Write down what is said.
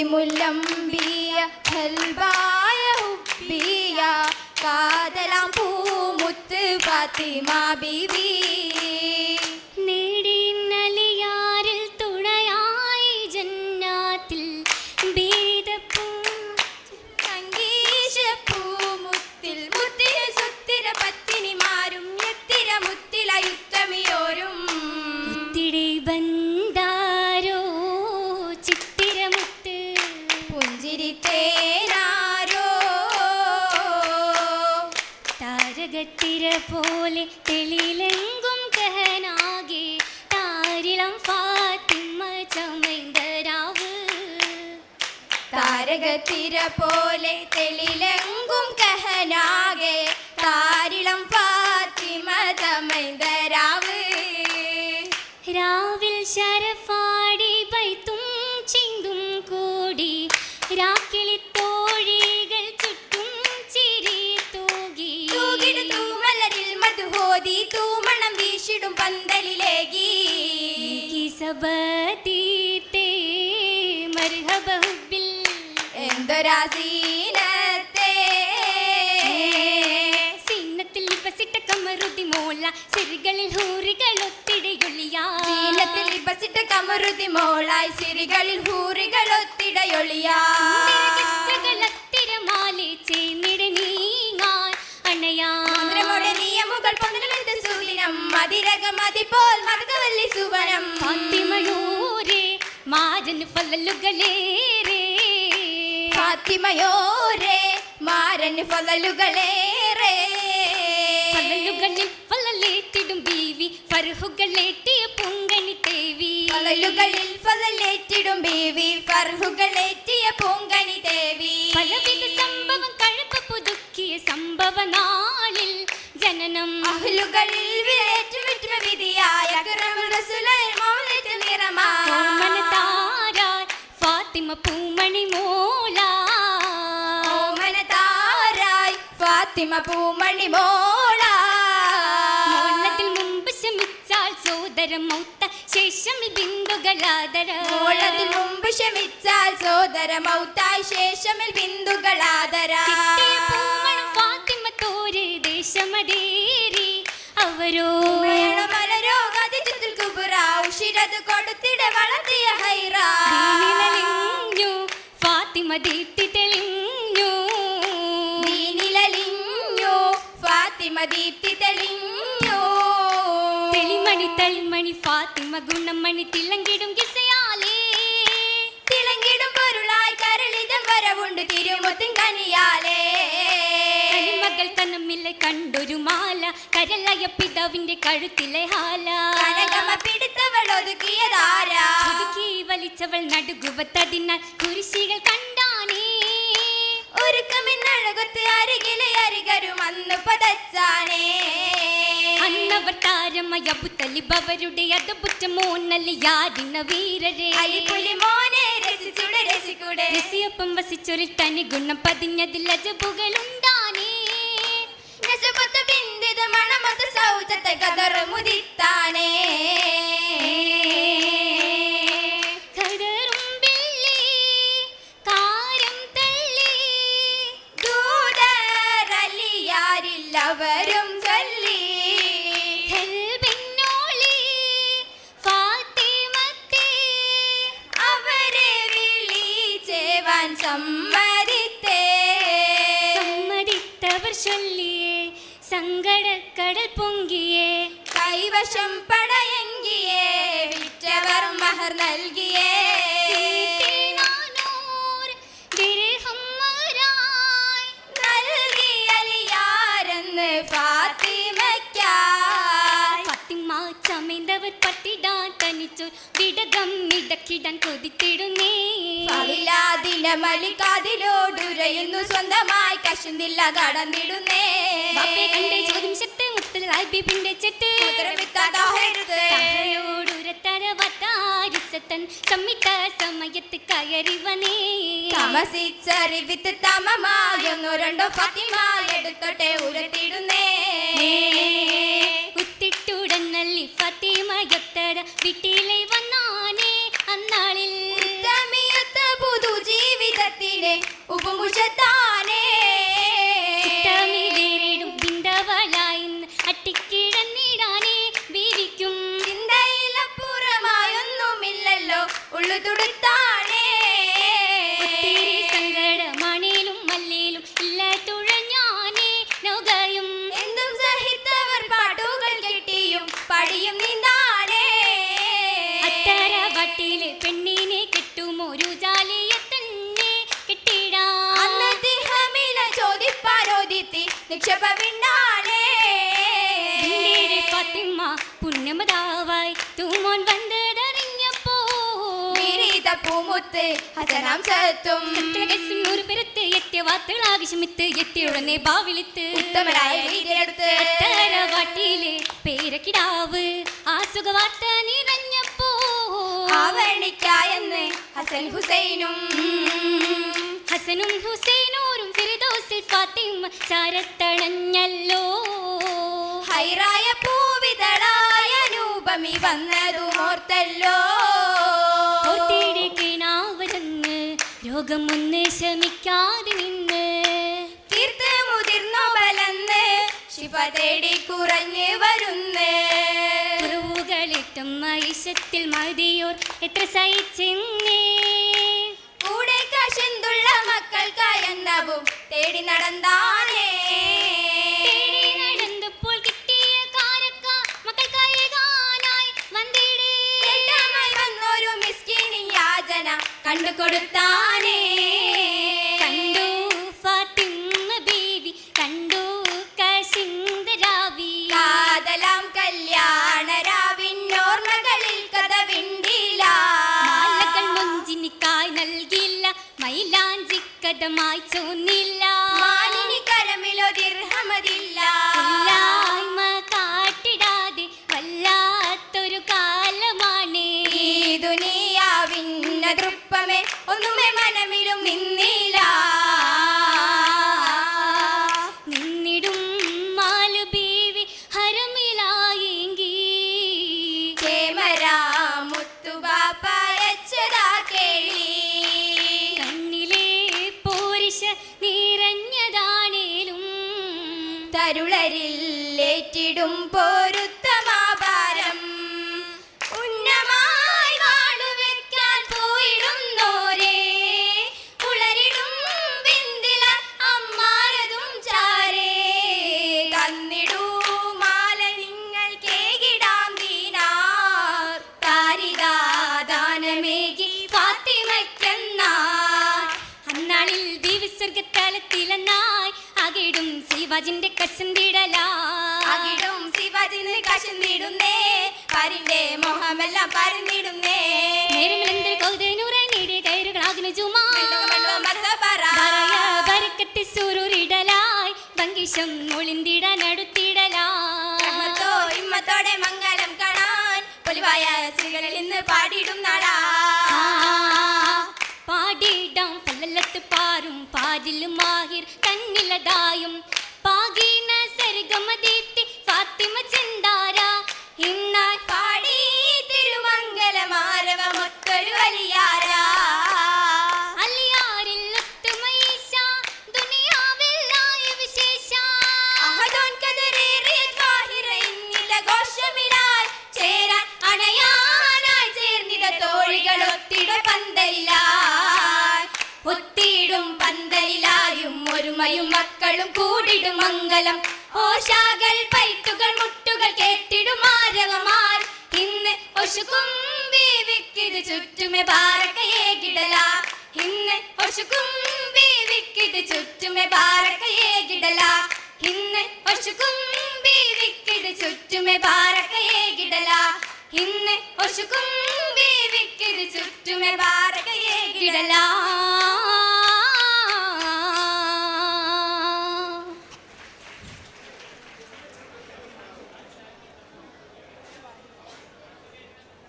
മുത്തിമുല്ലംബിയ ഹൽബായ ഹുബ്ബിയ കാതലാം പൂമുത്ത് ഫാത്തിമ ബീവി നേടിനലിയാരിൽ തുണയായി ജന്നാത്തിൽ ഭേദപ്പൂ സംഗീഷപ്പൂമുത്തിൽ മുത്തിര സുത്തിര പത്തിനിമാരും എത്തിര മുത്തിലയുത്തമിയോരും മുത്തിടെ ബന്ധാരോ ചിത്തിരമുത്ത് പുഞ്ചിരിത്തേനാരോ താരകത്തിര പോലെ തെളിലെങ്കും കഹനാകെ താരിളം ഫാത്തിമ ചമൈന്തരാവ് താരകത്തിര പോലെ തെളിലെങ്കും കഹനാകെ താരിളം ഫാത്തിമ ചമൈന്തരാവ് രാവിൽ ശരഫാടി ബൈത്തും ചിന്തും കൂടി രാക്കിളിത്തോഴികൾ ചുറ്റും ചിരി തൂകി തൂകിടു തൂമലരിൽ മധുഹോതി തൂമണം വീശിടും പന്തലിലേകി സബതീത്തെ മർഹബ ഹുബ്ബിൽ എന്തൊരാസീനത്തെ സീനത്തിൽ ലിപസിട്ട കമറുതി മോല സിരികളിൽ ഹൂറികൾ ഒത്തിടയൊളിയാ സീനത്തിൽ ലിപസിട്ട കമറുതി മോളായി സിരികളിൽ ഹൂറികൾ ഒത്തിടയൊളിയാ ത്തിരമാലെ ചേർന്നിട നീങ്ങാൻ അണയാ നിയമുകൾ പൊന്നലെന്ത് സൂലിനം മതിരകമതിപോൽ മതകവല്ലി സുവനം ഫാത്തിമയോരേ മാരന് ഫലലുകളേറെ ഫാത്തിമയോരേ മാരന് ഫലലുകളേറെ ഫലലുകളിൽ ഫലലേറ്റിടും ബീവി ഫർഹുകളേറ്റിയ പൊങ്കണി തേവി ഫലലുകളിൽ ഫലലേറ്റിടും ബീവി ഫർഹുകളേറ്റിയ പൊങ്കണി ദേവി പലവിധ സംഭവം കഴപ്പ് പുതുക്കിയ സംഭവ നാളിൽ ജനനം അഹ്ലുകളിൽ വിലേറ്റു വിറ്റുമ വിധിയായ അക്രമുൽ റസൂലുൽ മൗലത്ത് നിറമായ ഓമനതാരാർ ഫാത്തിമ പൂമണി മോല ഓമനതാരായി ഫാത്തിമ പൂമണി മോള മോളത്തിൽ മുമ്പ് ശമിച്ചാൽ സോദരം മൗത്ത ശേഷം ബിന്ദുകളാദര മോളതിൽ മുമ്പ് ക്ഷമിച്ചാൽ സോദര മൗത്തായി ശേഷമിൽ ബിന്ദുകളാദര പൂമണം ഫാത്തിമ തോര് ദേശമതേരി അവരോ മലരോഗാതിൽ കുബുറ ഉഷിരത് കൊടുത്തിട വളർത്തിയ ഹൈറ ദീനിലലിഞ്ഞു ഫാത്തിമ ദീപ്തി തെളിഞ്ഞു ദീനിലലിഞ്ഞു ഫാത്തിമ ദീപ്തി തെളിഞ്ഞു തെളിമണി തളിമണി ഫാത്തിമ ഗുണമണി തിളങ്ങിടും കിസയാലേ തിളങ്ങിടും പൊരുളായി കരളിതം വരവുണ്ട് തിരുമുത്തിൻ കനിയാലേ മകൾ തന്നമില്ലെ കണ്ടൊരു മാല കരളയ പിതാവിന്റെ കഴുത്തിലെ ഹാല കനകമ പിടിത്തവൾ ഒതുക്കിയതാരാ ഒതുക്കി വലിച്ചവൾ നടുകുവത്തതിനാൽ കുരിശികൾ കണ്ടാനേ ഒരുക്കമിന്നഴകൊത്ത് അരികിലെ അരികരും അന്ന് പതച്ചാനേ അന്നവർ താരമായ അബുത്തലിബ് അവരുടെ അതപുറ്റ മോനല്ലി യാതിന വീരരെ അലിപുലി മോനെ രസിച്ചൂടെ രസിക്കൂടെ രസിയൊപ്പം വസിച്ചൊരു തനി ഗുണം പതിഞ്ഞതിൽ അജബുകളുണ്ടാനേ നസപത്ത് ബിന്ദിത മണമത്ത് സൗജത്തെ കതറ് മുദിത്താനേ കതറും വെള്ളി കാരം തള്ളി ദൂതരലിയാരില്ലവരും ചൊല്ലി കൽബിന്നോളി ഫാത്തിമത്തെ അവരെ വിളിച്ചേവാൻ സമ്മതിത്തേ സമ്മതിത്തവർ ചൊല്ലിയേ സങ്കടക്കടൽ പൊങ്കിയേ കൈവശം പടയങ്കിയേ വിറ്റവർ മഹർ നൽകിയേ നൽകിയലിയാരെന്ന് ഫാത്തിമയ്ക്കായി ഫാത്തിമ ചമൈന്തവർ പട്ടിടാൻ തനിച്ചു വിടകം ഇടക്കിടാൻ കൊതിത്തിടുന്നേ ദിനമലിക്കാതിലോടുരയുന്നു സ്വന്തമായി കശുന്നില്ല കടന്നിടുന്നേ ബാപ്പയെ കണ്ടേ ചോദ്യം ശക്തി മുത്തലായി ബിബിന്റെ ചെട്ട് തൻ സമ്മിത സമയത്ത് കയറിവനേ താമസിച്ചറിവിത്ത് തമമായൊന്നു രണ്ടോ ഫാത്തിമ എടുത്തോട്ടെ ഉരത്തിടുന്നേ ഉത്തിട്ടുടന്നല്ലി ഫാത്തിമയൊത്തര വീട്ടിലെ വന്നാനേ അന്നാളിൽ പുതുജി തുടുത്താണേ ഒത്തിരി സങ്കടമാണേലും മല്ലേലും ഇല്ല തുഴഞ്ഞാനേ നൗകയും എന്തും സഹിത്തവർ പാട്ടുകൾ കെട്ടിയും പടിയും നീന്താനേ അത്തര വട്ടിലെ പെണ്ണിനെ കെട്ടുമൊരു ജാലിയെ തന്നെ കെട്ടിടാ അന്നത്തെ ഹമീല ചോദിപ്പാരോദിത്തി നിക്ഷേപ വിണ്ണാനേ ഫാത്തിമ പുണ്യമതാവായി തൂമോൻ വന്നതറിഞ്ഞപ്പോ പൂമുത്ത് ഹസനാം സത്തും ഒരു പെരുത്ത് എത്തിയ വാർത്തകളാവശ്യമിത്ത് എത്തിയ ഉടനെ ബാവിലിത്ത് ഉത്തമരായ രീതിയെടുത്ത് വാട്ടിയിലെ പേരക്കിടാവ് ആ സുഖവാർത്ത നിറഞ്ഞപ്പോ ആവണിക്കായെന്ന് ഹസൻ ഹുസൈനും ഹസനും ഹുസൈനൂരും ഫിർദൗസിൽ ഫാത്തിമ ചാരത്തണഞ്ഞല്ലോ ഹൈറായ പൂവിതളായ രൂപമി വന്നതും ഓർത്തല്ലോ കിണാവരെന്ന് രോഗമൊന്ന് ശമിക്കാതെ നിന്ന് തീർത്ത് മുതിർന്നു ബലന്ന് ശിവ തേടി കുറഞ്ഞു വരുന്നേ കുറവുകളേറ്റം ഐശത്തിൽ മതിയോർ എത്ര സഹിച്ചെന്നേ കൂടെ കശന്തുള്ള മക്കൾക്കായെന്നവും തേടി നടന്നാനേ നടന്നപ്പോൾ കിട്ടിയ കാരക്ക മക്കൾക്കായി ഗാനായി വന്നിടേ വന്നൊരു മിസ്കിനി യാചന കണ്ടു കൊടുത്താനേ കണ്ടു ഫാത്തിമ ബീവി കണ്ടു കശിന്ദരാവി കാതലാം കല്യാണ രാവിന്നോർമ്മകളിൽ കഥ വിണ്ടില്ല മാലകൾ മൊഞ്ചിനിക്കായി നൽകില്ല മൈലാഞ്ചി കഥമായി ചോന്നില്ല മാനിനി കരമിലോ ദിർഹമതില്ല ഇല്ലായ്മ കാട്ടിടാതെ വല്ലാത്തൊരു കാലമാണ് ഈ ദുനിയാവിന്ന ദൃപ്പമേ ഒന്നുമേ മനമിലും നിന്നില്ല നിന്നിടും മാലു ബീവി ഹരമിലായെങ്കി കേമരാ മുത്തുബാപ്പയച്ചതാ കേളി കണ്ണിലെ പോരിശ നിറഞ്ഞതാണേലും തരുളരില്ലേറ്റിടും പോരുത്തമാഭാരം ഉന്നമായി വാളുവെക്കാൻ പോയിടുന്നോരേ ഉളരിടും വിന്ദില അമ്മാരതും ചാരേ തന്നിടൂ മാല നിങ്ങൾ കേകിടാം ദീനാർ താരിദാനമേകി ഫാത്തിമയ്ക്കെന്നാ അന്നാളിൽ ദിവസ്വർഗത്തലത്തിലെന്നായി അകിടും ശിവാജിന്റെ കശന്തിടലാ അകിടും ശിവാജിന്ന് കശന്നിടുന്നേ പരിന്റെ മോഹമെല്ലാം പരന്നിടുന്നേ നേരമിലെന്തൊരു കൗതനൂറെ നീടിയ കയറുകളാകുന്ന ചുമാ ബരക്കത്തി സൂരൂരിടലായി ഭംഗിഷം ഒളിന്തിട നടുത്തിടലാ ഇമ്മത്തോടെ മംഗലം കാണാൻ പൊലിവായ സ്ത്രീകളിൽ ഇന്ന് പാടിയിടും നാടാ പാടിയിടാം പല്ലത്ത് പാറും പാരിലും മാഹിർ കണ്ണിലതായും പാകീന സരിഗമദീപ്തി ഫാത്തിമ ചിന്താര ഇന്നാൾ പാടി തിരുമംഗലമാരവമൊത്തൊരു വലിയാരാ അലിയാരിൽ ഒത്തുമൈശ ദുനിയാവില്ലായ വിശേഷ അഹദോൻ കദരേറിയ ത്വാഹിറ ഇന്നില ഘോഷമിടാൻ ചേരാൻ അണയാനായി ചേർന്നിത തോഴികൾ ഒത്തിട പന്തലിലായി ഒത്തിടും പന്തലിലായും ഒരുമയും മക്കളും കൂടിടും മംഗലം ഓശാകൾ പൈത്തുകൾ മുട്ടുകൾ കേട്ടിടും ആരവമാർ ഇന്ന് ഒശുക്കും ബീവിക്കിത് ചുറ്റുമേ ബാരക്കയേകിടല ഇന്ന് ഒശുക്കും ബീവിക്കിത് ചുറ്റുമേ ബാരക്കയേകിടല ഇന്ന് ഒശുക്കും ബീവിക്കിത് ചുറ്റുമേ ബാരക്കയേകിടല ഇന്ന് ഒശുക്കും ബീവിക്കിത് ചുറ്റുമേ ബാരക്കയേകിടല